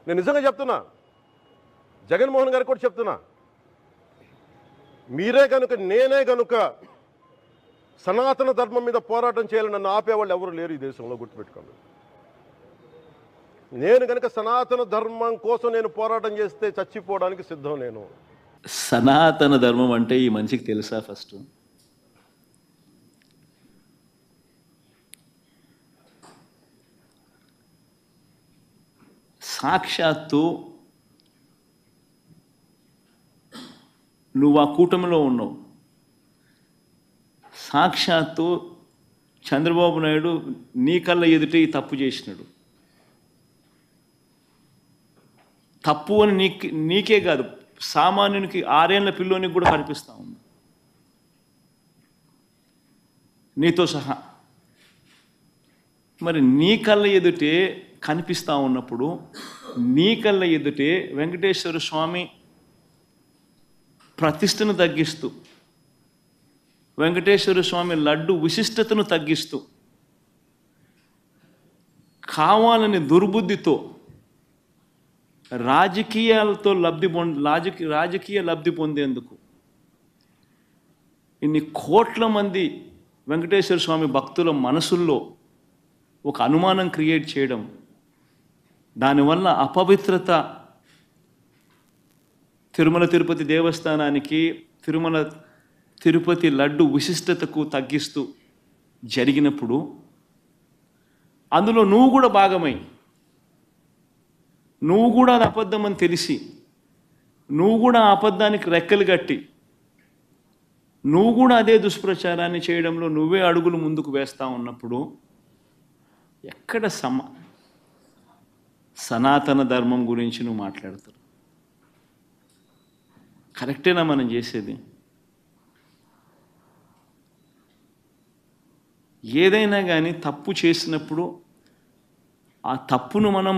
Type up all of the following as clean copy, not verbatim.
నేను నిజంగా చెప్తున్నా, జగన్మోహన్ గారికి కూడా చెప్తున్నా, నేనే కనుక సనాతన ధర్మం మీద పోరాటం చేయాలని నన్ను ఆపేవాళ్ళు ఎవరు లేరు ఈ దేశంలో, గుర్తుపెట్టుకోండి. నేను కనుక సనాతన ధర్మం కోసం నేను పోరాటం చేస్తే చచ్చిపోవడానికి సిద్ధం. నేను సనాతన ధర్మం అంటే ఈ మనిషికి తెలుసా? ఫస్ట్ సాక్షాత్తు నువ్వు ఆ కూటమిలో ఉన్నావు. సాక్షాత్తు చంద్రబాబు నాయుడు నీ కళ్ళ ఎదుటే ఈ తప్పు చేసినాడు. తప్పు అని నీకే కాదు, సామాన్యునికి 6 ఏళ్ల పిల్లోనికి కూడా కనిపిస్తూ ఉంది, నీతో సహా. మరి నీ కళ్ళ ఎదుటే కనిపిస్తూ ఉన్నప్పుడు, నీ కళ్ళ ఎదుటే వెంకటేశ్వర స్వామి ప్రతిష్టను తగ్గిస్తూ, వెంకటేశ్వర స్వామి లడ్డు విశిష్టతను తగ్గిస్తూ, కావాలని దుర్బుద్ధితో రాజకీయ లబ్ధి పొందేందుకు ఇన్ని కోట్ల మంది వెంకటేశ్వర స్వామి భక్తుల మనసుల్లో ఒక అనుమానం క్రియేట్ చేయడం, దానివల్ల అపవిత్రత తిరుమల తిరుపతి దేవస్థానానికి, తిరుపతి లడ్డు విశిష్టతకు తగ్గిస్తూ జరిగినప్పుడు, అందులో నువ్వు కూడా భాగమై, నువ్వు కూడా అది అబద్ధమని తెలిసి, నువ్వు కూడా ఆ అబద్ధానికి రెక్కలు కట్టి, నువ్వు కూడా అదే దుష్ప్రచారాన్ని చేయడంలో నువ్వే అడుగులు ముందుకు వేస్తూ ఉన్నప్పుడు, ఎక్కడ సనాతన ధర్మం గురించి నువ్వు మాట్లాడతారు? కరెక్టేనా మనం చేసేది? ఏదైనా కానీ తప్పు చేసినప్పుడు ఆ తప్పును మనం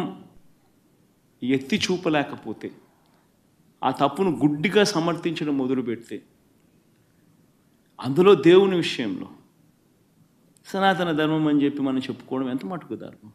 ఎత్తి చూపలేకపోతే, ఆ తప్పును గుడ్డిగా సమర్థించడం మొదలుపెడితే, అందులో దేవుని విషయంలో సనాతన ధర్మం అని చెప్పి మనం చెప్పుకోవడం ఎంత మటుకు ధర్మం?